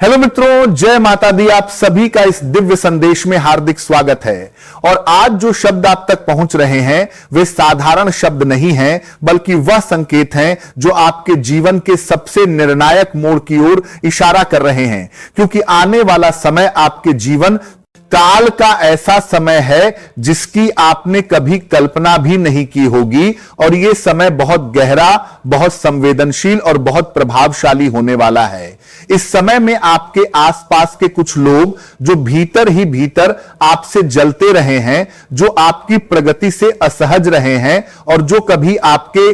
Hello मित्रों, जय माता दी। आप सभी का इस दिव्य संदेश में हार्दिक स्वागत है। और आज जो शब्द आप तक पहुंच रहे हैं वे साधारण शब्द नहीं हैं, बल्कि वह संकेत हैं जो आपके जीवन के सबसे निर्णायक मोड़ की ओर इशारा कर रहे हैं। क्योंकि आने वाला समय आपके जीवन काल का ऐसा समय है जिसकी आपने कभी कल्पना भी नहीं की होगी। और यह समय बहुत गहरा, बहुत संवेदनशील और बहुत प्रभावशाली होने वाला है। इस समय में आपके आसपास के कुछ लोग जो भीतर ही भीतर आपसे जलते रहे हैं, जो आपकी प्रगति से असहज रहे हैं और जो कभी आपके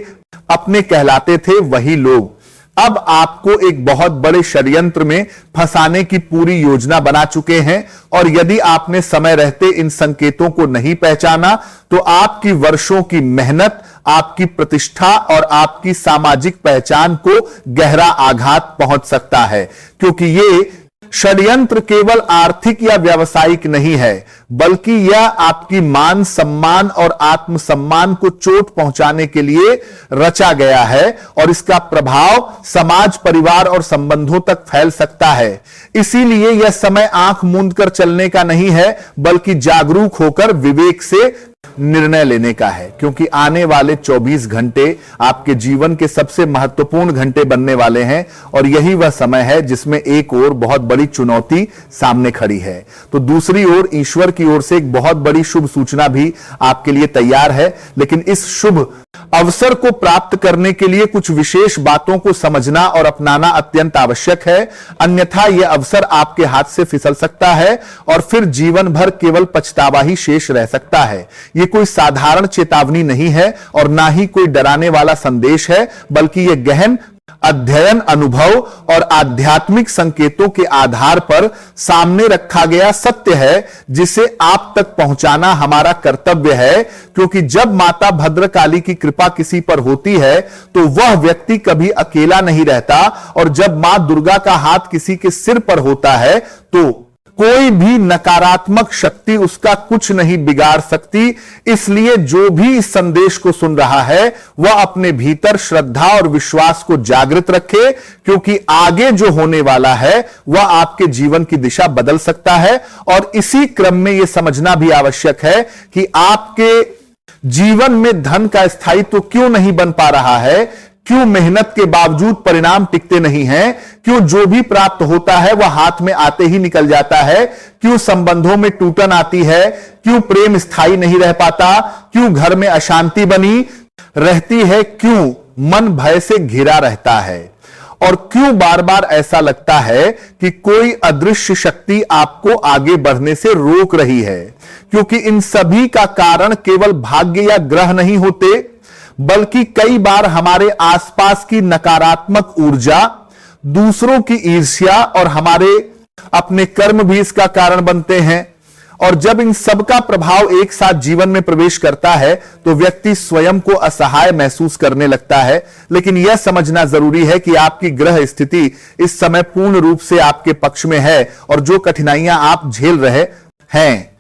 अपने कहलाते थे, वही लोग अब आपको एक बहुत बड़े षड्यंत्र में फंसाने की पूरी योजना बना चुके हैं। और यदि आपने समय रहते इन संकेतों को नहीं पहचाना तो आपकी वर्षों की मेहनत, आपकी प्रतिष्ठा और आपकी सामाजिक पहचान को गहरा आघात पहुंच सकता है। क्योंकि ये षड्यंत्र केवल आर्थिक या व्यावसायिक नहीं है, बल्कि यह आपकी मान सम्मान और आत्मसम्मान को चोट पहुंचाने के लिए रचा गया है। और इसका प्रभाव समाज, परिवार और संबंधों तक फैल सकता है। इसीलिए यह समय आंख मूंद कर चलने का नहीं है, बल्कि जागरूक होकर विवेक से निर्णय लेने का है। क्योंकि आने वाले 24 घंटे आपके जीवन के सबसे महत्वपूर्ण घंटे बनने वाले हैं। और यही वह समय है जिसमें एक ओर बहुत बड़ी चुनौती सामने खड़ी है, तो दूसरी ओर ईश्वर की ओर से एक बहुत बड़ी शुभ सूचना भी आपके लिए तैयार है। लेकिन इस शुभ अवसर को प्राप्त करने के लिए कुछ विशेष बातों को समझना और अपनाना अत्यंत आवश्यक है। अन्यथा यह अवसर आपके हाथ से फिसल सकता है और फिर जीवन भर केवल पछतावा ही शेष रह सकता है। यह कोई साधारण चेतावनी नहीं है और ना ही कोई डराने वाला संदेश है, बल्कि यह गहन अध्ययन, अनुभव और आध्यात्मिक संकेतों के आधार पर सामने रखा गया सत्य है, जिसे आप तक पहुंचाना हमारा कर्तव्य है। क्योंकि जब माता भद्रकाली की कृपा किसी पर होती है तो वह व्यक्ति कभी अकेला नहीं रहता। और जब मां दुर्गा का हाथ किसी के सिर पर होता है तो कोई भी नकारात्मक शक्ति उसका कुछ नहीं बिगाड़ सकती। इसलिए जो भी इस संदेश को सुन रहा है वह अपने भीतर श्रद्धा और विश्वास को जागृत रखे, क्योंकि आगे जो होने वाला है वह आपके जीवन की दिशा बदल सकता है। और इसी क्रम में यह समझना भी आवश्यक है कि आपके जीवन में धन का स्थायित्व क्यों नहीं बन पा रहा है, क्यों मेहनत के बावजूद परिणाम टिकते नहीं हैं, क्यों जो भी प्राप्त होता है वह हाथ में आते ही निकल जाता है, क्यों संबंधों में टूटन आती है, क्यों प्रेम स्थायी नहीं रह पाता, क्यों घर में अशांति बनी रहती है, क्यों मन भय से घिरा रहता है, और क्यों बार बार ऐसा लगता है कि कोई अदृश्य शक्ति आपको आगे बढ़ने से रोक रही है। क्योंकि इन सभी का कारण केवल भाग्य या ग्रह नहीं होते, बल्कि कई बार हमारे आसपास की नकारात्मक ऊर्जा, दूसरों की ईर्ष्या और हमारे अपने कर्म भी इसका कारण बनते हैं। और जब इन सब का प्रभाव एक साथ जीवन में प्रवेश करता है तो व्यक्ति स्वयं को असहाय महसूस करने लगता है। लेकिन यह समझना जरूरी है कि आपकी ग्रह स्थिति इस समय पूर्ण रूप से आपके पक्ष में है। और जो कठिनाइयां आप झेल रहे हैं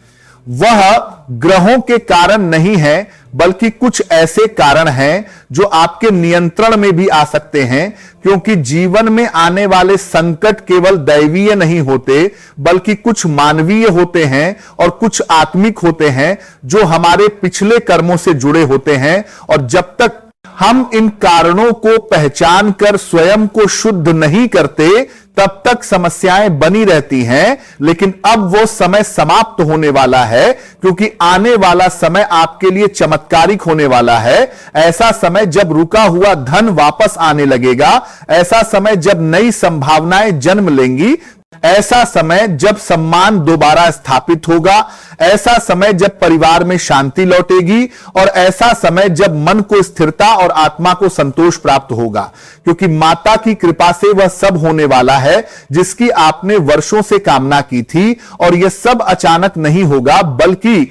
वह ग्रहों के कारण नहीं है, बल्कि कुछ ऐसे कारण हैं जो आपके नियंत्रण में भी आ सकते हैं। क्योंकि जीवन में आने वाले संकट केवल दैवीय नहीं होते, बल्कि कुछ मानवीय होते हैं और कुछ आत्मिक होते हैं जो हमारे पिछले कर्मों से जुड़े होते हैं। और जब तक हम इन कारणों को पहचान कर स्वयं को शुद्ध नहीं करते तब तक समस्याएं बनी रहती हैं। लेकिन अब वो समय समाप्त होने वाला है, क्योंकि आने वाला समय आपके लिए चमत्कारिक होने वाला है। ऐसा समय जब रुका हुआ धन वापस आने लगेगा, ऐसा समय जब नई संभावनाएं जन्म लेंगी, ऐसा समय जब सम्मान दोबारा स्थापित होगा, ऐसा समय जब परिवार में शांति लौटेगी, और ऐसा समय जब मन को स्थिरता और आत्मा को संतोष प्राप्त होगा। क्योंकि माता की कृपा से वह सब होने वाला है जिसकी आपने वर्षों से कामना की थी। और यह सब अचानक नहीं होगा, बल्कि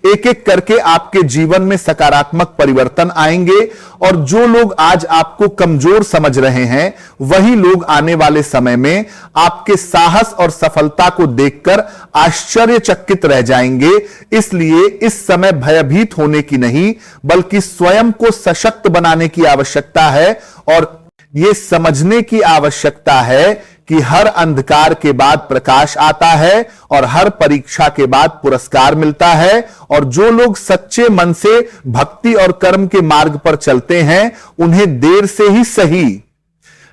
एक एक करके आपके जीवन में सकारात्मक परिवर्तन आएंगे। और जो लोग आज आपको कमजोर समझ रहे हैं वही लोग आने वाले समय में आपके साहस और सफलता को देखकर आश्चर्यचकित रह जाएंगे। इसलिए इस समय भयभीत होने की नहीं, बल्कि स्वयं को सशक्त बनाने की आवश्यकता है। और यह समझने की आवश्यकता है कि हर अंधकार के बाद प्रकाश आता है और हर परीक्षा के बाद पुरस्कार मिलता है, और जो लोग सच्चे मन से भक्ति और कर्म के मार्ग पर चलते हैं उन्हें देर से ही सही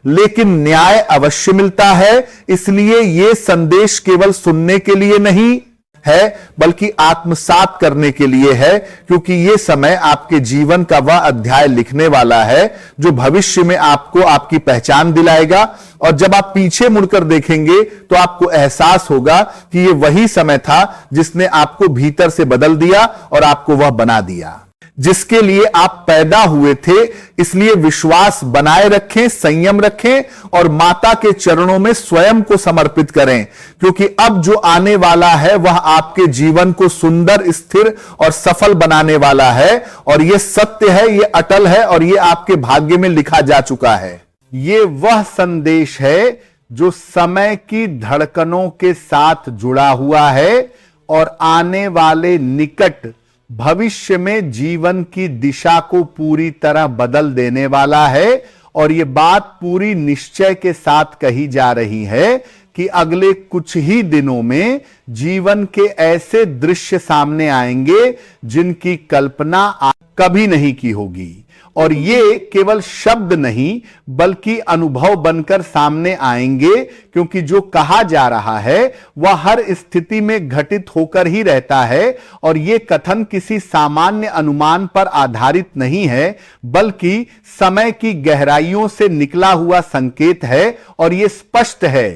लेकिन न्याय अवश्य मिलता है। इसलिए यह संदेश केवल सुनने के लिए नहीं है बल्कि आत्मसात करने के लिए है, क्योंकि यह समय आपके जीवन का वह अध्याय लिखने वाला है जो भविष्य में आपको आपकी पहचान दिलाएगा। और जब आप पीछे मुड़कर देखेंगे तो आपको एहसास होगा कि यह वही समय था जिसने आपको भीतर से बदल दिया और आपको वह बना दिया जिसके लिए आप पैदा हुए थे। इसलिए विश्वास बनाए रखें, संयम रखें और माता के चरणों में स्वयं को समर्पित करें, क्योंकि अब जो आने वाला है वह आपके जीवन को सुंदर, स्थिर और सफल बनाने वाला है। और यह सत्य है, यह अटल है और यह आपके भाग्य में लिखा जा चुका है। यह वह संदेश है जो समय की धड़कनों के साथ जुड़ा हुआ है और आने वाले निकट भविष्य में जीवन की दिशा को पूरी तरह बदल देने वाला है। और यह बात पूरी निश्चय के साथ कही जा रही है कि अगले कुछ ही दिनों में जीवन के ऐसे दृश्य सामने आएंगे जिनकी कल्पना कभी नहीं की होगी। और ये केवल शब्द नहीं बल्कि अनुभव बनकर सामने आएंगे, क्योंकि जो कहा जा रहा है वह हर स्थिति में घटित होकर ही रहता है। और ये कथन किसी सामान्य अनुमान पर आधारित नहीं है बल्कि समय की गहराइयों से निकला हुआ संकेत है। और यह स्पष्ट है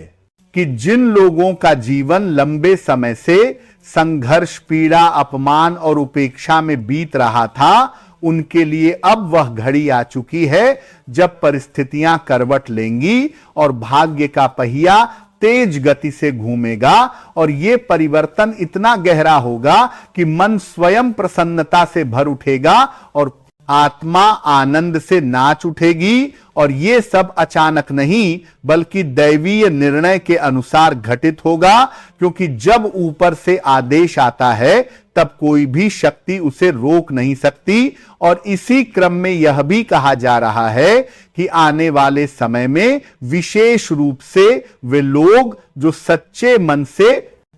कि जिन लोगों का जीवन लंबे समय से संघर्ष, पीड़ा, अपमान और उपेक्षा में बीत रहा था, उनके लिए अब वह घड़ी आ चुकी है जब परिस्थितियां करवट लेंगी और भाग्य का पहिया तेज गति से घूमेगा। और यह परिवर्तन इतना गहरा होगा कि मन स्वयं प्रसन्नता से भर उठेगा और आत्मा आनंद से नाच उठेगी। और यह सब अचानक नहीं बल्कि दैवीय निर्णय के अनुसार घटित होगा, क्योंकि जब ऊपर से आदेश आता है तब कोई भी शक्ति उसे रोक नहीं सकती। और इसी क्रम में यह भी कहा जा रहा है कि आने वाले समय में विशेष रूप से वे लोग जो सच्चे मन से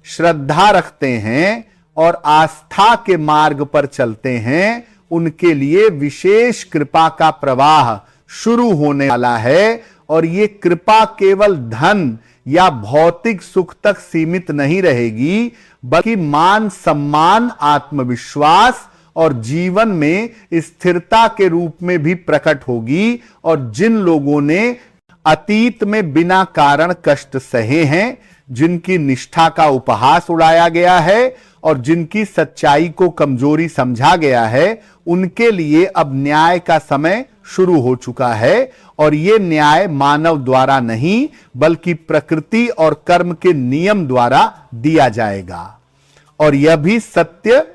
श्रद्धा रखते हैं और आस्था के मार्ग पर चलते हैं, उनके लिए विशेष कृपा का प्रवाह शुरू होने वाला है। और ये कृपा केवल धन या भौतिक सुख तक सीमित नहीं रहेगी बल्कि मान सम्मान, आत्मविश्वास और जीवन में स्थिरता के रूप में भी प्रकट होगी। और जिन लोगों ने अतीत में बिना कारण कष्ट सहे हैं, जिनकी निष्ठा का उपहास उड़ाया गया है और जिनकी सच्चाई को कमजोरी समझा गया है, उनके लिए अब न्याय का समय शुरू हो चुका है। और यह न्याय मानव द्वारा नहीं बल्कि प्रकृति और कर्म के नियम द्वारा दिया जाएगा। और यह भी सत्य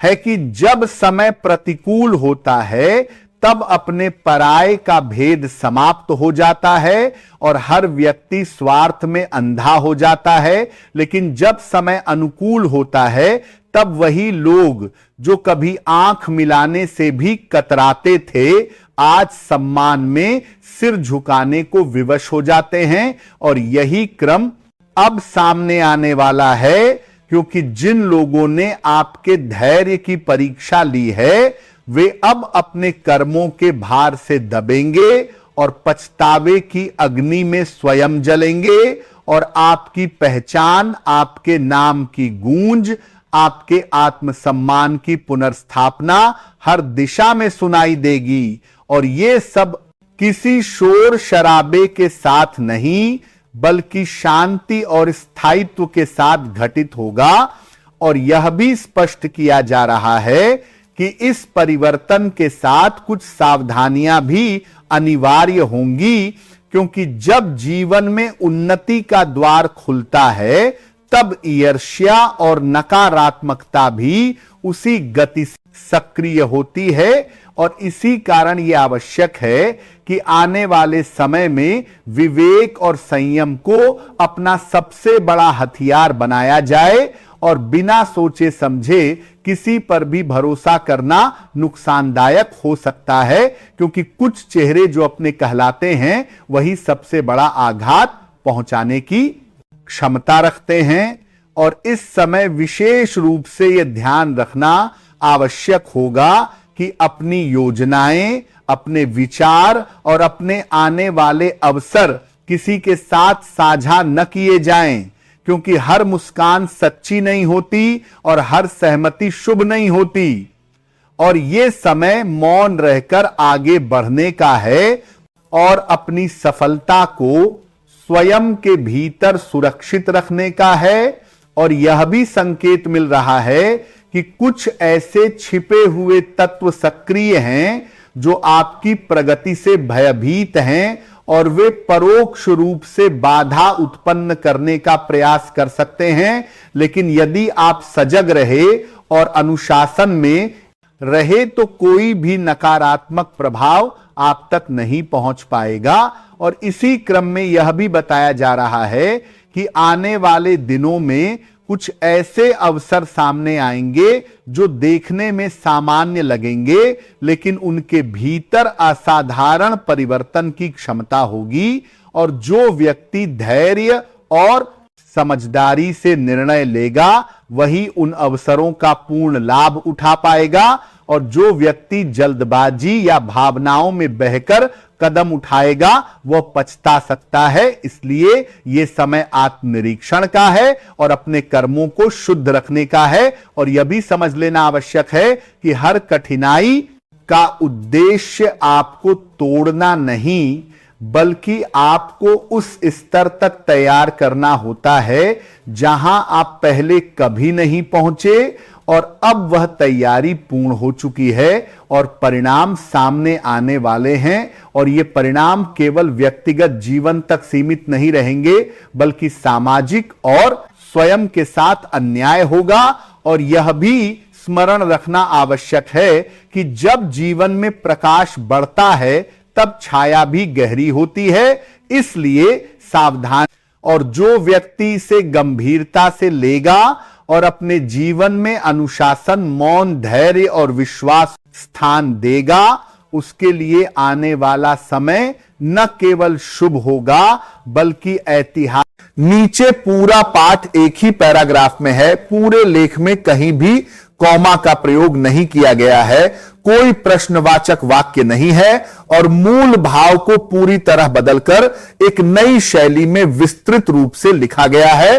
है कि जब समय प्रतिकूल होता है तब अपने पराये का भेद समाप्त हो जाता है और हर व्यक्ति स्वार्थ में अंधा हो जाता है। लेकिन जब समय अनुकूल होता है तब वही लोग जो कभी आंख मिलाने से भी कतराते थे, आज सम्मान में सिर झुकाने को विवश हो जाते हैं। और यही क्रम अब सामने आने वाला है, क्योंकि जिन लोगों ने आपके धैर्य की परीक्षा ली है वे अब अपने कर्मों के भार से दबेंगे और पछतावे की अग्नि में स्वयं जलेंगे। और आपकी पहचान, आपके नाम की गूंज, आपके आत्मसम्मान की पुनर्स्थापना हर दिशा में सुनाई देगी। और यह सब किसी शोर शराबे के साथ नहीं बल्कि शांति और स्थायित्व के साथ घटित होगा। और यह भी स्पष्ट किया जा रहा है कि इस परिवर्तन के साथ कुछ सावधानियां भी अनिवार्य होंगी, क्योंकि जब जीवन में उन्नति का द्वार खुलता है तब ईर्ष्या और नकारात्मकता भी उसी गति से सक्रिय होती है। और इसी कारण यह आवश्यक है कि आने वाले समय में विवेक और संयम को अपना सबसे बड़ा हथियार बनाया जाए और बिना सोचे समझे किसी पर भी भरोसा करना नुकसानदायक हो सकता है, क्योंकि कुछ चेहरे जो अपने कहलाते हैं वही सबसे बड़ा आघात पहुंचाने की क्षमता रखते हैं। और इस समय विशेष रूप से यह ध्यान रखना आवश्यक होगा कि अपनी योजनाएं, अपने विचार और अपने आने वाले अवसर किसी के साथ साझा न किए जाएं, क्योंकि हर मुस्कान सच्ची नहीं होती और हर सहमति शुभ नहीं होती। और यह समय मौन रहकर आगे बढ़ने का है और अपनी सफलता को स्वयं के भीतर सुरक्षित रखने का है। और यह भी संकेत मिल रहा है कि कुछ ऐसे छिपे हुए तत्व सक्रिय हैं जो आपकी प्रगति से भयभीत हैं और वे परोक्ष रूप से बाधा उत्पन्न करने का प्रयास कर सकते हैं। लेकिन यदि आप सजग रहे और अनुशासन में रहे तो कोई भी नकारात्मक प्रभाव आप तक नहीं पहुंच पाएगा। और इसी क्रम में यह भी बताया जा रहा है कि आने वाले दिनों में कुछ ऐसे अवसर सामने आएंगे जो देखने में सामान्य लगेंगे, लेकिन उनके भीतर असाधारण परिवर्तन की क्षमता होगी। और जो व्यक्ति धैर्य और समझदारी से निर्णय लेगा वही उन अवसरों का पूर्ण लाभ उठा पाएगा। और जो व्यक्ति जल्दबाजी या भावनाओं में बहकर कदम उठाएगा वह पछता सकता है। इसलिए यह समय आत्मनिरीक्षण का है और अपने कर्मों को शुद्ध रखने का है। और यह भी समझ लेना आवश्यक है कि हर कठिनाई का उद्देश्य आपको तोड़ना नहीं, बल्कि आपको उस स्तर तक तैयार करना होता है जहां आप पहले कभी नहीं पहुंचे। और अब वह तैयारी पूर्ण हो चुकी है और परिणाम सामने आने वाले हैं। और ये परिणाम केवल व्यक्तिगत जीवन तक सीमित नहीं रहेंगे, बल्कि सामाजिक और स्वयं के साथ अन्याय होगा। और यह भी स्मरण रखना आवश्यक है कि जब जीवन में प्रकाश बढ़ता है तब छाया भी गहरी होती है। इसलिए सावधान। और जो व्यक्ति इसे गंभीरता से लेगा और अपने जीवन में अनुशासन, मौन, धैर्य और विश्वास स्थान देगा, उसके लिए आने वाला समय न केवल शुभ होगा बल्कि ऐतिहासिक। नीचे पूरा पाठ एक ही पैराग्राफ में है, पूरे लेख में कहीं भी कॉमा का प्रयोग नहीं किया गया है, कोई प्रश्नवाचक वाक्य नहीं है और मूल भाव को पूरी तरह बदलकर एक नई शैली में विस्तृत रूप से लिखा गया है।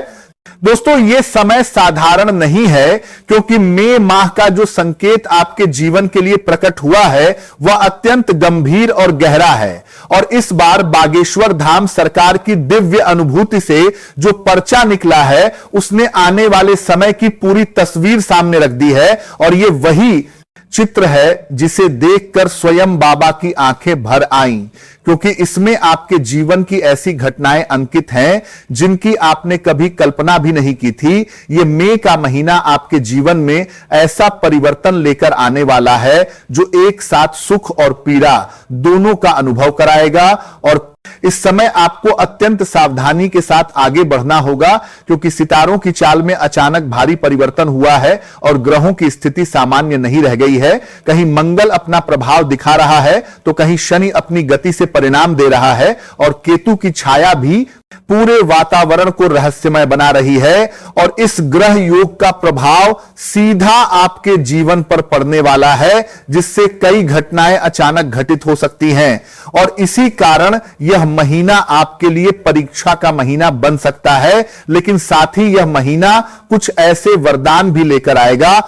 दोस्तों, यह समय साधारण नहीं है, क्योंकि मई माह का जो संकेत आपके जीवन के लिए प्रकट हुआ है वह अत्यंत गंभीर और गहरा है। और इस बार बागेश्वर धाम सरकार की दिव्य अनुभूति से जो पर्चा निकला है उसने आने वाले समय की पूरी तस्वीर सामने रख दी है। और यह वही चित्र है जिसे देखकर स्वयं बाबा की आंखें भर आईं, क्योंकि इसमें आपके जीवन की ऐसी घटनाएं अंकित हैं जिनकी आपने कभी कल्पना भी नहीं की थी। यह मई का महीना आपके जीवन में ऐसा परिवर्तन लेकर आने वाला है जो एक साथ सुख और पीड़ा दोनों का अनुभव कराएगा। और इस समय आपको अत्यंत सावधानी के साथ आगे बढ़ना होगा, क्योंकि सितारों की चाल में अचानक भारी परिवर्तन हुआ है और ग्रहों की स्थिति सामान्य नहीं रह गई है। कहीं मंगल अपना प्रभाव दिखा रहा है तो कहीं शनि अपनी गति से परिणाम दे रहा है और केतु की छाया भी पूरे वातावरण को रहस्यमय बना रही है। और इस ग्रह योग का प्रभाव सीधा आपके जीवन पर पड़ने वाला है, जिससे कई घटनाएं अचानक घटित हो सकती हैं। और इसी कारण यह महीना आपके लिए परीक्षा का महीना बन सकता है, लेकिन साथ ही यह महीना कुछ ऐसे वरदान भी लेकर आएगा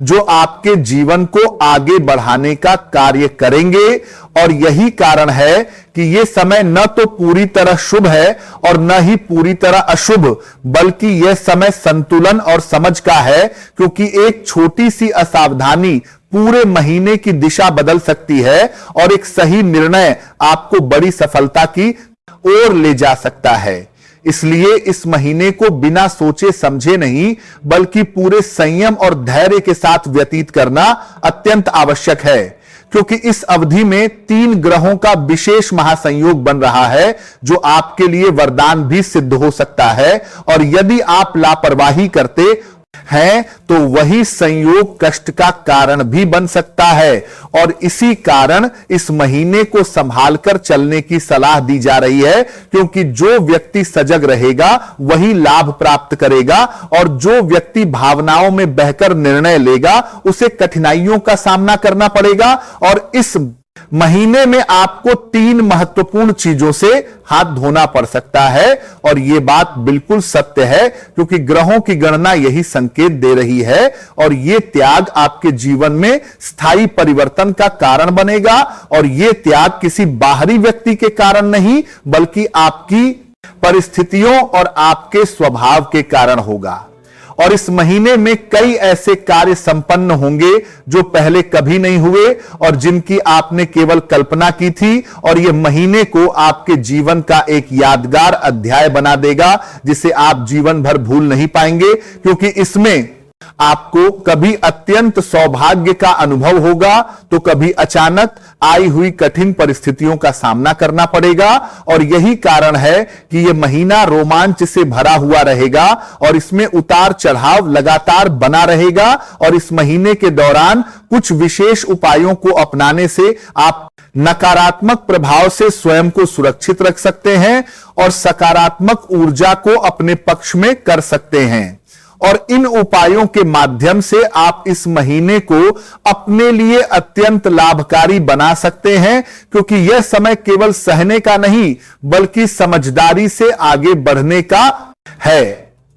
जो आपके जीवन को आगे बढ़ाने का कार्य करेंगे। और यही कारण है कि यह समय न तो पूरी तरह शुभ है और न ही पूरी तरह अशुभ, बल्कि यह समय संतुलन और समझ का है, क्योंकि एक छोटी सी असावधानी पूरे महीने की दिशा बदल सकती है और एक सही निर्णय आपको बड़ी सफलता की ओर ले जा सकता है। इसलिए इस महीने को बिना सोचे समझे नहीं, बल्कि पूरे संयम और धैर्य के साथ व्यतीत करना अत्यंत आवश्यक है, क्योंकि इस अवधि में 3 ग्रहों का विशेष महासंयोग बन रहा है जो आपके लिए वरदान भी सिद्ध हो सकता है। और यदि आप लापरवाही करते हैं तो वही संयोग कष्ट का कारण भी बन सकता है। और इसी कारण इस महीने को संभाल कर चलने की सलाह दी जा रही है, क्योंकि जो व्यक्ति सजग रहेगा वही लाभ प्राप्त करेगा, और जो व्यक्ति भावनाओं में बहकर निर्णय लेगा उसे कठिनाइयों का सामना करना पड़ेगा। और इस महीने में आपको 3 महत्वपूर्ण चीजों से हाथ धोना पड़ सकता है, और यह बात बिल्कुल सत्य है, क्योंकि ग्रहों की गणना यही संकेत दे रही है। और यह त्याग आपके जीवन में स्थायी परिवर्तन का कारण बनेगा, और यह त्याग किसी बाहरी व्यक्ति के कारण नहीं, बल्कि आपकी परिस्थितियों और आपके स्वभाव के कारण होगा। और इस महीने में कई ऐसे कार्य संपन्न होंगे जो पहले कभी नहीं हुए और जिनकी आपने केवल कल्पना की थी, और यह महीने को आपके जीवन का एक यादगार अध्याय बना देगा, जिसे आप जीवन भर भूल नहीं पाएंगे, क्योंकि इसमें आपको कभी अत्यंत सौभाग्य का अनुभव होगा तो कभी अचानक आई हुई कठिन परिस्थितियों का सामना करना पड़ेगा। और यही कारण है कि यह महीना रोमांच से भरा हुआ रहेगा और इसमें उतार चढ़ाव लगातार बना रहेगा। और इस महीने के दौरान कुछ विशेष उपायों को अपनाने से आप नकारात्मक प्रभाव से स्वयं को सुरक्षित रख सकते हैं और सकारात्मक ऊर्जा को अपने पक्ष में कर सकते हैं। और इन उपायों के माध्यम से आप इस महीने को अपने लिए अत्यंत लाभकारी बना सकते हैं, क्योंकि यह समय केवल सहने का नहीं बल्कि समझदारी से आगे बढ़ने का है।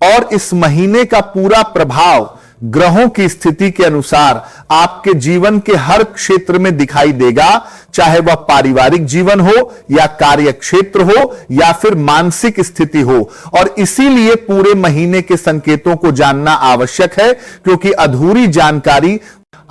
और इस महीने का पूरा प्रभाव ग्रहों की स्थिति के अनुसार आपके जीवन के हर क्षेत्र में दिखाई देगा, चाहे वह पारिवारिक जीवन हो या कार्य क्षेत्र हो या फिर मानसिक स्थिति हो। और इसीलिए पूरे महीने के संकेतों को जानना आवश्यक है, क्योंकि अधूरी जानकारी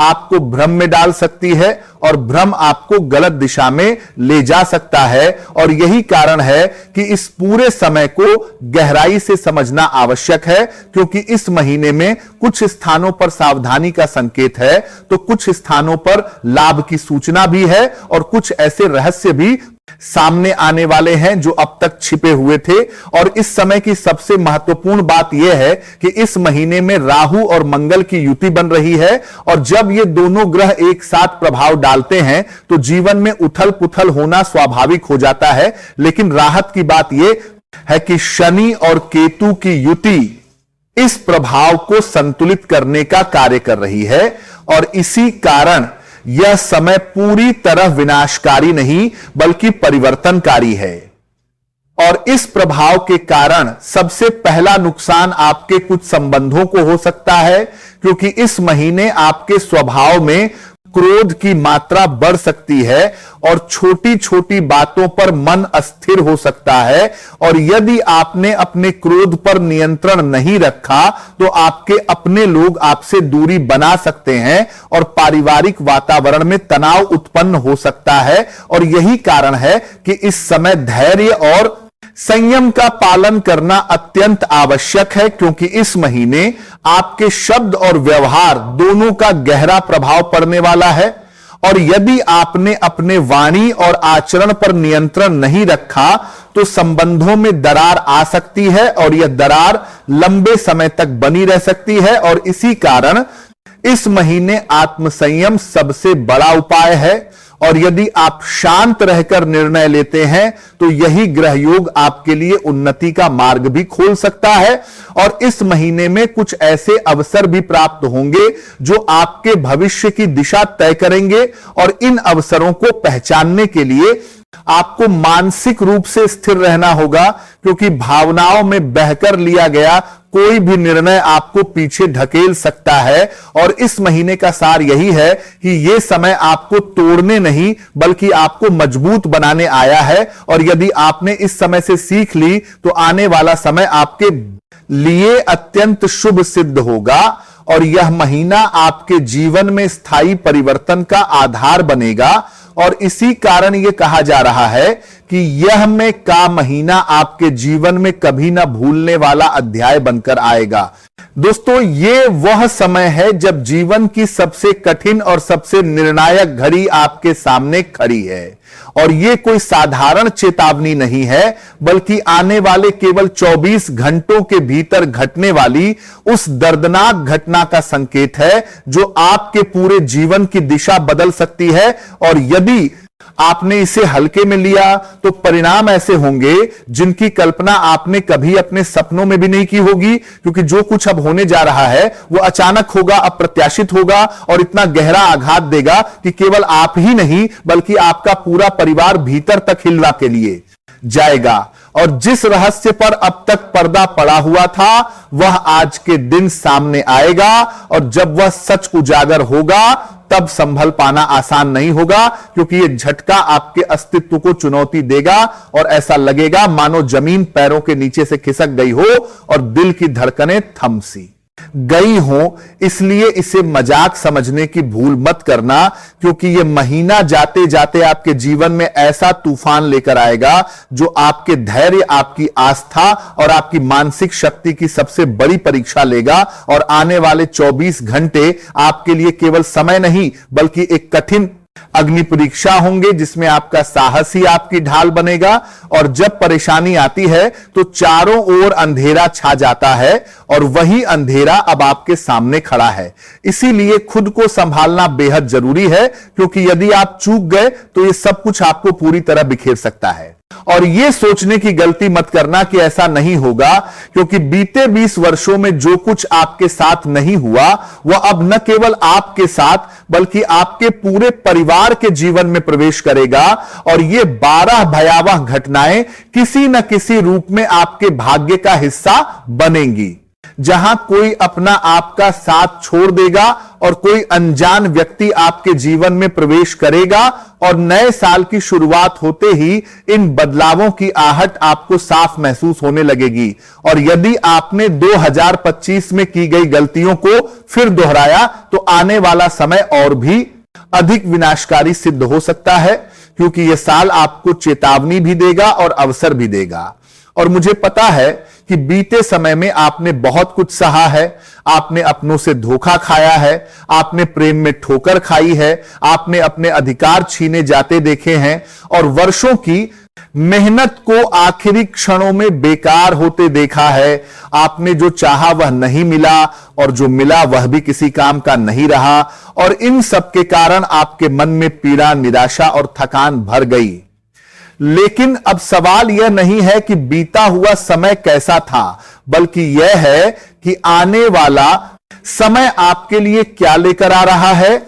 आपको भ्रम में डाल सकती है और भ्रम आपको गलत दिशा में ले जा सकता है। और यही कारण है कि इस पूरे समय को गहराई से समझना आवश्यक है, क्योंकि इस महीने में कुछ स्थानों पर सावधानी का संकेत है तो कुछ स्थानों पर लाभ की सूचना भी है, और कुछ ऐसे रहस्य भी सामने आने वाले हैं जो अब तक छिपे हुए थे। और इस समय की सबसे महत्वपूर्ण बात यह है कि इस महीने में राहु और मंगल की युति बन रही है, और जब ये दोनों ग्रह एक साथ प्रभाव डालते हैं तो जीवन में उथल पुथल होना स्वाभाविक हो जाता है। लेकिन राहत की बात यह है कि शनि और केतु की युति इस प्रभाव को संतुलित करने का कार्य कर रही है, और इसी कारण यह समय पूरी तरह विनाशकारी नहीं बल्कि परिवर्तनकारी है। और इस प्रभाव के कारण सबसे पहला नुकसान आपके कुछ संबंधों को हो सकता है, क्योंकि इस महीने आपके स्वभाव में क्रोध की मात्रा बढ़ सकती है और छोटी छोटी बातों पर मन अस्थिर हो सकता है। और यदि आपने अपने क्रोध पर नियंत्रण नहीं रखा तो आपके अपने लोग आपसे दूरी बना सकते हैं और पारिवारिक वातावरण में तनाव उत्पन्न हो सकता है। और यही कारण है कि इस समय धैर्य और संयम का पालन करना अत्यंत आवश्यक है, क्योंकि इस महीने आपके शब्द और व्यवहार दोनों का गहरा प्रभाव पड़ने वाला है। और यदि आपने अपने वाणी और आचरण पर नियंत्रण नहीं रखा तो संबंधों में दरार आ सकती है, और यह दरार लंबे समय तक बनी रह सकती है। और इसी कारण इस महीने आत्मसंयम सबसे बड़ा उपाय है। और यदि आप शांत रहकर निर्णय लेते हैं तो यही ग्रह योग आपके लिए उन्नति का मार्ग भी खोल सकता है। और इस महीने में कुछ ऐसे अवसर भी प्राप्त होंगे जो आपके भविष्य की दिशा तय करेंगे, और इन अवसरों को पहचानने के लिए आपको मानसिक रूप से स्थिर रहना होगा, क्योंकि भावनाओं में बहकर लिया गया कोई भी निर्णय आपको पीछे ढकेल सकता है। और इस महीने का सार यही है कि यह समय आपको तोड़ने नहीं बल्कि आपको मजबूत बनाने आया है। और यदि आपने इस समय से सीख ली तो आने वाला समय आपके लिए अत्यंत शुभ सिद्ध होगा, और यह महीना आपके जीवन में स्थायी परिवर्तन का आधार बनेगा। और इसी कारण यह कहा जा रहा है कि यह में का महीना आपके जीवन में कभी ना भूलने वाला अध्याय बनकर आएगा। दोस्तों, यह वह समय है जब जीवन की सबसे कठिन और सबसे निर्णायक घड़ी आपके सामने खड़ी है, और यह कोई साधारण चेतावनी नहीं है, बल्कि आने वाले केवल 24 घंटों के भीतर घटने वाली उस दर्दनाक घटना का संकेत है जो आपके पूरे जीवन की दिशा बदल सकती है। और यदि आपने इसे हल्के में लिया तो परिणाम ऐसे होंगे जिनकी कल्पना आपने कभी अपने सपनों में भी नहीं की होगी, क्योंकि जो कुछ अब होने जा रहा है वो अचानक होगा, अप्रत्याशित होगा और इतना गहरा आघात देगा कि केवल आप ही नहीं बल्कि आपका पूरा परिवार भीतर तक हिलना के लिए जाएगा। और जिस रहस्य पर अब तक पर्दा पड़ा हुआ था वह आज के दिन सामने आएगा, और जब वह सच उजागर होगा तब संभल पाना आसान नहीं होगा, क्योंकि यह झटका आपके अस्तित्व को चुनौती देगा और ऐसा लगेगा मानो जमीन पैरों के नीचे से खिसक गई हो और दिल की धड़कनें थम सी गई हो। इसलिए इसे मजाक समझने की भूल मत करना, क्योंकि यह महीना जाते जाते आपके जीवन में ऐसा तूफान लेकर आएगा जो आपके धैर्य, आपकी आस्था और आपकी मानसिक शक्ति की सबसे बड़ी परीक्षा लेगा। और आने वाले 24 घंटे आपके लिए केवल समय नहीं बल्कि एक कठिन अग्नि परीक्षा होंगे, जिसमें आपका साहस ही आपकी ढाल बनेगा। और जब परेशानी आती है तो चारों ओर अंधेरा छा जाता है और वही अंधेरा अब आपके सामने खड़ा है। इसीलिए खुद को संभालना बेहद जरूरी है, क्योंकि यदि आप चूक गए तो यह सब कुछ आपको पूरी तरह बिखेर सकता है। और यह सोचने की गलती मत करना कि ऐसा नहीं होगा, क्योंकि बीते 20 वर्षों में जो कुछ आपके साथ नहीं हुआ वह अब न केवल आपके साथ बल्कि आपके पूरे परिवार के जीवन में प्रवेश करेगा। और ये 12 भयावह घटनाएं किसी न किसी रूप में आपके भाग्य का हिस्सा बनेंगी, जहां कोई अपना आपका साथ छोड़ देगा और कोई अनजान व्यक्ति आपके जीवन में प्रवेश करेगा। और नए साल की शुरुआत होते ही इन बदलावों की आहट आपको साफ महसूस होने लगेगी। और यदि आपने 2025 में की गई गलतियों को फिर दोहराया तो आने वाला समय और भी अधिक विनाशकारी सिद्ध हो सकता है, क्योंकि यह साल आपको चेतावनी भी देगा और अवसर भी देगा। और मुझे पता है कि बीते समय में आपने बहुत कुछ सहा है, आपने अपनों से धोखा खाया है, आपने प्रेम में ठोकर खाई है, आपने अपने अधिकार छीने जाते देखे हैं और वर्षों की मेहनत को आखिरी क्षणों में बेकार होते देखा है। आपने जो चाहा वह नहीं मिला और जो मिला वह भी किसी काम का नहीं रहा, और इन सब के कारण आपके मन में पीड़ा, निराशा और थकान भर गई। लेकिन अब सवाल यह नहीं है कि बीता हुआ समय कैसा था, बल्कि यह है कि आने वाला समय आपके लिए क्या लेकर आ रहा है।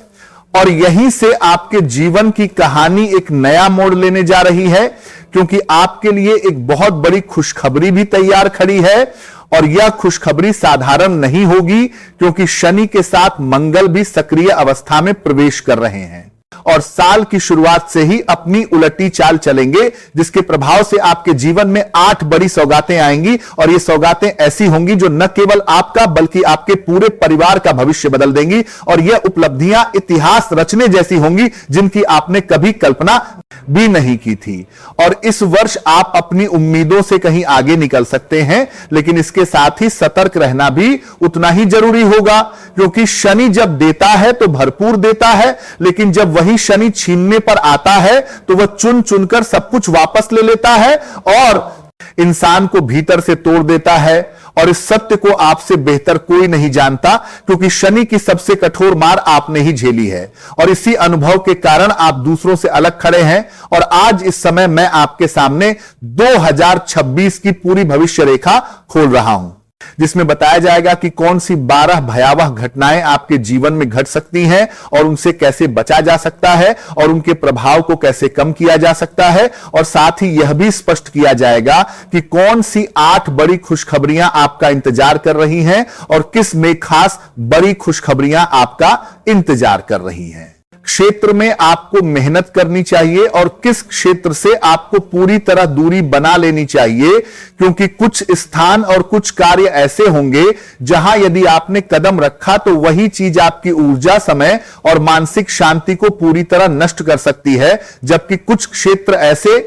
और यहीं से आपके जीवन की कहानी एक नया मोड़ लेने जा रही है, क्योंकि आपके लिए एक बहुत बड़ी खुशखबरी भी तैयार खड़ी है। और यह खुशखबरी साधारण नहीं होगी, क्योंकि शनि के साथ मंगल भी सक्रिय अवस्था में प्रवेश कर रहे हैं और साल की शुरुआत से ही अपनी उलटी चाल चलेंगे, जिसके प्रभाव से आपके जीवन में 8 बड़ी सौगातें आएंगी। और ये सौगातें ऐसी होंगी जो न केवल आपका बल्कि आपके पूरे परिवार का भविष्य बदल देंगी। और यह उपलब्धियां इतिहास रचने जैसी होंगी जिनकी आपने कभी कल्पना भी नहीं की थी। और इस वर्ष आप अपनी उम्मीदों से कहीं आगे निकल सकते हैं, लेकिन इसके साथ ही सतर्क रहना भी उतना ही जरूरी होगा, क्योंकि शनि जब देता है तो भरपूर देता है, लेकिन जब वही शनि छीनने पर आता है तो वह चुन चुनकर सब कुछ वापस ले लेता है और इंसान को भीतर से तोड़ देता है। और इस सत्य को आपसे बेहतर कोई नहीं जानता, क्योंकि शनि की सबसे कठोर मार आपने ही झेली है और इसी अनुभव के कारण आप दूसरों से अलग खड़े हैं। और आज इस समय मैं आपके सामने 2026 की पूरी भविष्य रेखा खोल रहा हूं, जिसमें बताया जाएगा कि कौन सी 12 भयावह घटनाएं आपके जीवन में घट सकती हैं और उनसे कैसे बचा जा सकता है और उनके प्रभाव को कैसे कम किया जा सकता है। और साथ ही यह भी स्पष्ट किया जाएगा कि कौन सी 8 बड़ी खुशखबरियां आपका इंतजार कर रही हैं और किस में खास बड़ी खुशखबरियां आपका इंतजार कर रही हैं। क्षेत्र में आपको मेहनत करनी चाहिए और किस क्षेत्र से आपको पूरी तरह दूरी बना लेनी चाहिए, क्योंकि कुछ स्थान और कुछ कार्य ऐसे होंगे जहां यदि आपने कदम रखा तो वही चीज आपकी ऊर्जा, समय और मानसिक शांति को पूरी तरह नष्ट कर सकती है। जबकि कुछ क्षेत्र ऐसे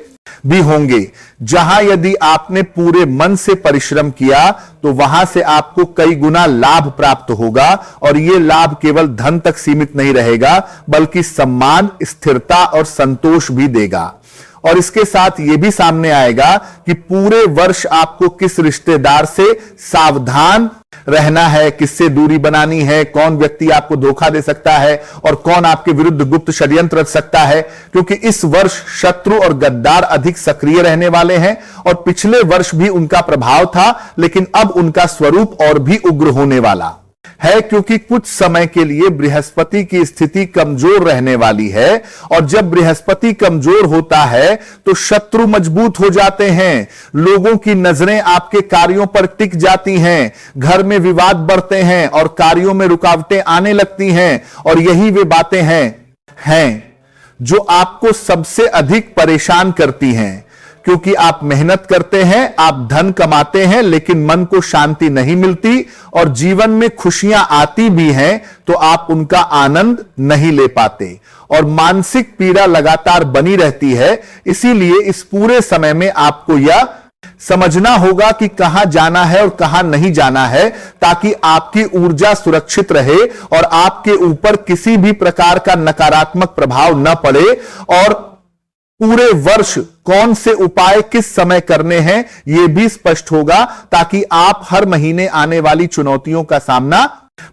भी होंगे। जहां यदि आपने पूरे मन से परिश्रम किया तो वहां से आपको कई गुना लाभ प्राप्त होगा, और यह लाभ केवल धन तक सीमित नहीं रहेगा बल्कि सम्मान, स्थिरता और संतोष भी देगा। और इसके साथ यह भी सामने आएगा कि पूरे वर्ष आपको किस रिश्तेदार से सावधान रहना है, किससे दूरी बनानी है, कौन व्यक्ति आपको धोखा दे सकता है और कौन आपके विरुद्ध गुप्त षड्यंत्र रच सकता है, क्योंकि इस वर्ष शत्रु और गद्दार अधिक सक्रिय रहने वाले हैं। और पिछले वर्ष भी उनका प्रभाव था, लेकिन अब उनका स्वरूप और भी उग्र होने वाला है, क्योंकि कुछ समय के लिए बृहस्पति की स्थिति कमजोर रहने वाली है। और जब बृहस्पति कमजोर होता है तो शत्रु मजबूत हो जाते हैं, लोगों की नजरें आपके कार्यों पर टिक जाती हैं, घर में विवाद बढ़ते हैं और कार्यों में रुकावटें आने लगती हैं। और यही वे बातें हैं जो आपको सबसे अधिक परेशान करती हैं, क्योंकि आप मेहनत करते हैं, आप धन कमाते हैं, लेकिन मन को शांति नहीं मिलती, और जीवन में खुशियां आती भी हैं तो आप उनका आनंद नहीं ले पाते, और मानसिक पीड़ा लगातार बनी रहती है। इसीलिए इस पूरे समय में आपको यह समझना होगा कि कहां जाना है और कहां नहीं जाना है, ताकि आपकी ऊर्जा सुरक्षित रहे और आपके ऊपर किसी भी प्रकार का नकारात्मक प्रभाव न पड़े। और पूरे वर्ष कौन से उपाय किस समय करने हैं यह भी स्पष्ट होगा, ताकि आप हर महीने आने वाली चुनौतियों का सामना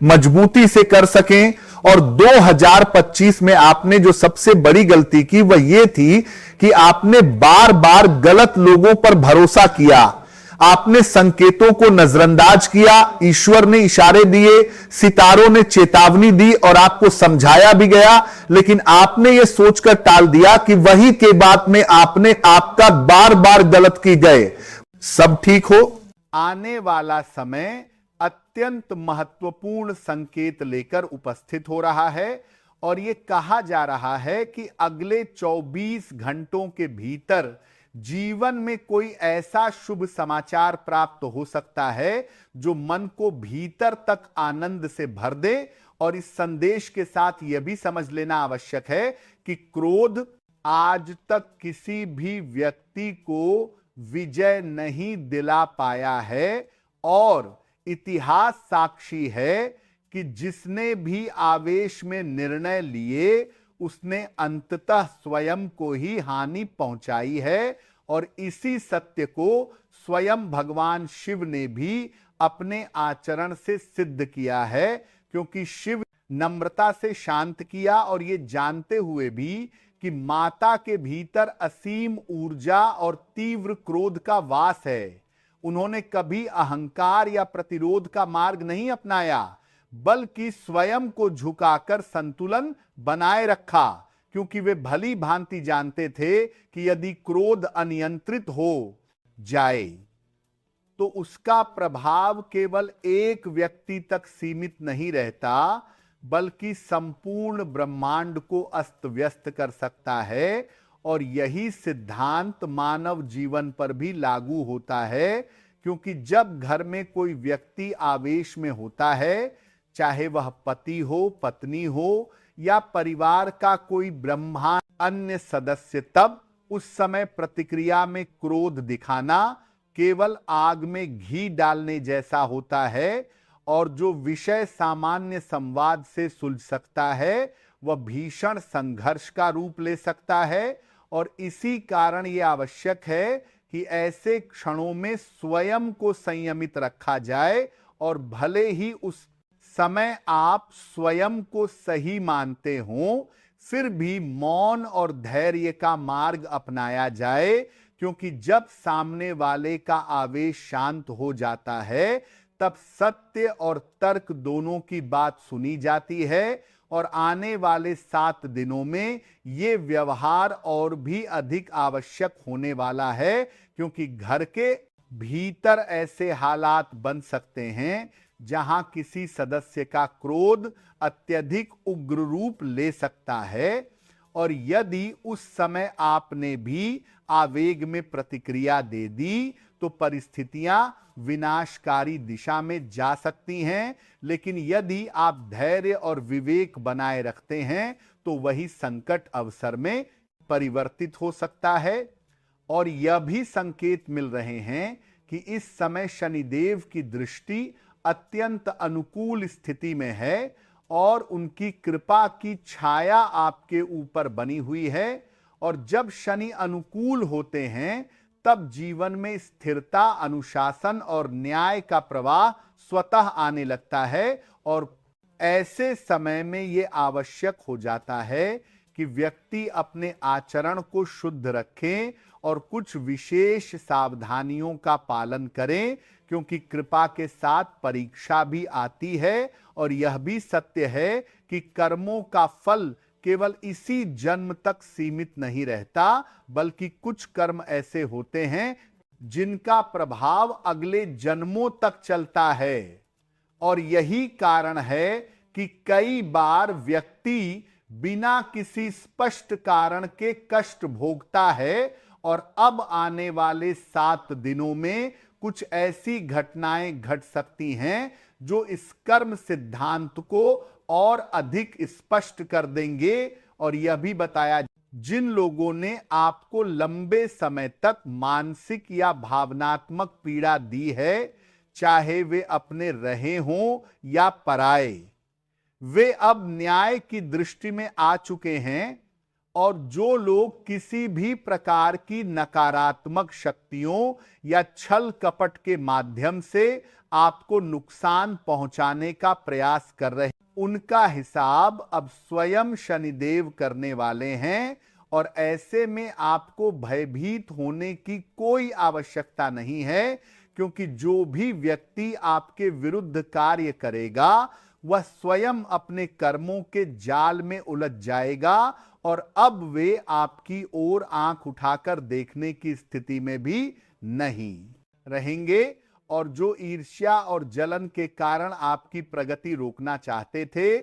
मजबूती से कर सकें। और 2025 में आपने जो सबसे बड़ी गलती की वह यह थी कि आपने बार बार गलत लोगों पर भरोसा किया, आपने संकेतों को नजरअंदाज किया, ईश्वर ने इशारे दिए, सितारों ने चेतावनी दी और आपको समझाया भी गया, लेकिन आपने यह सोचकर टाल दिया कि वही के बाद में आपका बार बार गलत की गए। सब ठीक हो। आने वाला समय अत्यंत महत्वपूर्ण संकेत लेकर उपस्थित हो रहा है, और यह कहा जा रहा है कि अगले 24 घंटों के भीतर जीवन में कोई ऐसा शुभ समाचार प्राप्त हो सकता है जो मन को भीतर तक आनंद से भर दे। और इस संदेश के साथ यह भी समझ लेना आवश्यक है कि क्रोध आज तक किसी भी व्यक्ति को विजय नहीं दिला पाया है, और इतिहास साक्षी है कि जिसने भी आवेश में निर्णय लिए उसने अंततः स्वयं को ही हानि पहुंचाई है। और इसी सत्य को स्वयं भगवान शिव ने भी अपने आचरण से सिद्ध किया है, क्योंकि शिव नम्रता से शांत किया, और यह जानते हुए भी कि माता के भीतर असीम ऊर्जा और तीव्र क्रोध का वास है, उन्होंने कभी अहंकार या प्रतिरोध का मार्ग नहीं अपनाया, बल्कि स्वयं को झुकाकर संतुलन बनाए रखा, क्योंकि वे भली भांति जानते थे कि यदि क्रोध अनियंत्रित हो जाए तो उसका प्रभाव केवल एक व्यक्ति तक सीमित नहीं रहता, बल्कि संपूर्ण ब्रह्मांड को अस्त व्यस्त कर सकता है। और यही सिद्धांत मानव जीवन पर भी लागू होता है, क्योंकि जब घर में कोई व्यक्ति आवेश में होता है, चाहे वह पति हो, पत्नी हो या परिवार का कोई ब्रह्मांड अन्य सदस्य, तब उस समय प्रतिक्रिया में क्रोध दिखाना केवल आग में घी डालने जैसा होता है, और जो विषय सामान्य संवाद से सुलझ सकता है वह भीषण संघर्ष का रूप ले सकता है। और इसी कारण यह आवश्यक है कि ऐसे क्षणों में स्वयं को संयमित रखा जाए, और भले ही उस समय आप स्वयं को सही मानते हों, फिर भी मौन और धैर्य का मार्ग अपनाया जाए, क्योंकि जब सामने वाले का आवेश शांत हो जाता है तब सत्य और तर्क दोनों की बात सुनी जाती है। और आने वाले 7 दिनों में यह व्यवहार और भी अधिक आवश्यक होने वाला है, क्योंकि घर के भीतर ऐसे हालात बन सकते हैं जहां किसी सदस्य का क्रोध अत्यधिक उग्र रूप ले सकता है, और यदि उस समय आपने भी आवेग में प्रतिक्रिया दे दी तो परिस्थितियां विनाशकारी दिशा में जा सकती हैं। लेकिन यदि आप धैर्य और विवेक बनाए रखते हैं तो वही संकट अवसर में परिवर्तित हो सकता है। और यह भी संकेत मिल रहे हैं कि इस समय शनिदेव की दृष्टि अत्यंत अनुकूल स्थिति में है और उनकी कृपा की छाया आपके ऊपर बनी हुई है। और जब शनि अनुकूल होते हैं तब जीवन में स्थिरता, अनुशासन और न्याय का प्रवाह स्वतः आने लगता है। और ऐसे समय में यह आवश्यक हो जाता है कि व्यक्ति अपने आचरण को शुद्ध रखें और कुछ विशेष सावधानियों का पालन करें, क्योंकि कृपा के साथ परीक्षा भी आती है। और यह भी सत्य है कि कर्मों का फल केवल इसी जन्म तक सीमित नहीं रहता, बल्कि कुछ कर्म ऐसे होते हैं जिनका प्रभाव अगले जन्मों तक चलता है। और यही कारण है कि कई बार व्यक्ति बिना किसी स्पष्ट कारण के कष्ट भोगता है और अब आने वाले 7 दिनों में कुछ ऐसी घटनाएं घट सकती हैं जो इस कर्म सिद्धांत को और अधिक स्पष्ट कर देंगे। और यह भी बताया, जिन लोगों ने आपको लंबे समय तक मानसिक या भावनात्मक पीड़ा दी है, चाहे वे अपने रहे हों या पराए, वे अब न्याय की दृष्टि में आ चुके हैं। और जो लोग किसी भी प्रकार की नकारात्मक शक्तियों या छल कपट के माध्यम से आपको नुकसान पहुंचाने का प्रयास कर रहे हैं, उनका हिसाब अब स्वयं शनिदेव करने वाले हैं। और ऐसे में आपको भयभीत होने की कोई आवश्यकता नहीं है, क्योंकि जो भी व्यक्ति आपके विरुद्ध कार्य करेगा वह स्वयं अपने कर्मों के जाल में उलझ जाएगा और अब वे आपकी ओर आंख उठाकर देखने की स्थिति में भी नहीं रहेंगे। और जो ईर्ष्या और जलन के कारण आपकी प्रगति रोकना चाहते थे,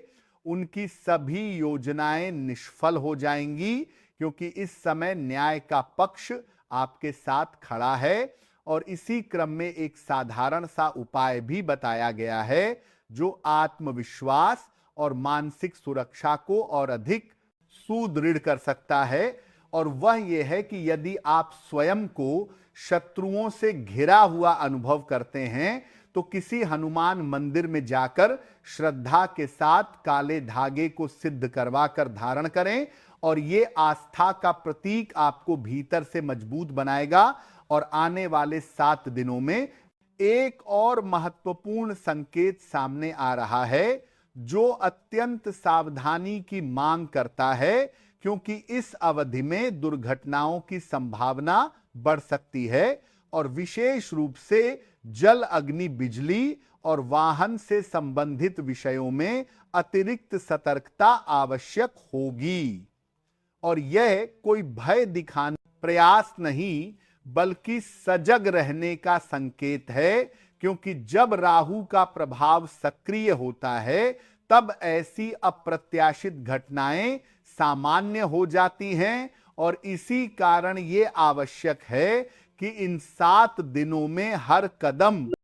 उनकी सभी योजनाएं निष्फल हो जाएंगी, क्योंकि इस समय न्याय का पक्ष आपके साथ खड़ा है। और इसी क्रम में एक साधारण सा उपाय भी बताया गया है जो आत्मविश्वास और मानसिक सुरक्षा को और अधिक सुदृढ़ कर सकता है। और वह यह है कि यदि आप स्वयं को शत्रुओं से घिरा हुआ अनुभव करते हैं तो किसी हनुमान मंदिर में जाकर श्रद्धा के साथ काले धागे को सिद्ध करवा कर धारण करें, और यह आस्था का प्रतीक आपको भीतर से मजबूत बनाएगा। और आने वाले 7 दिनों में एक और महत्वपूर्ण संकेत सामने आ रहा है जो अत्यंत सावधानी की मांग करता है, क्योंकि इस अवधि में दुर्घटनाओं की संभावना बढ़ सकती है और विशेष रूप से जल, अग्नि, बिजली और वाहन से संबंधित विषयों में अतिरिक्त सतर्कता आवश्यक होगी। और यह कोई भय दिखाने प्रयास नहीं, बल्कि सजग रहने का संकेत है, क्योंकि जब राहु का प्रभाव सक्रिय होता है तब ऐसी अप्रत्याशित घटनाएं सामान्य हो जाती हैं। और इसी कारण यह आवश्यक है कि इन 7 दिनों में हर कदम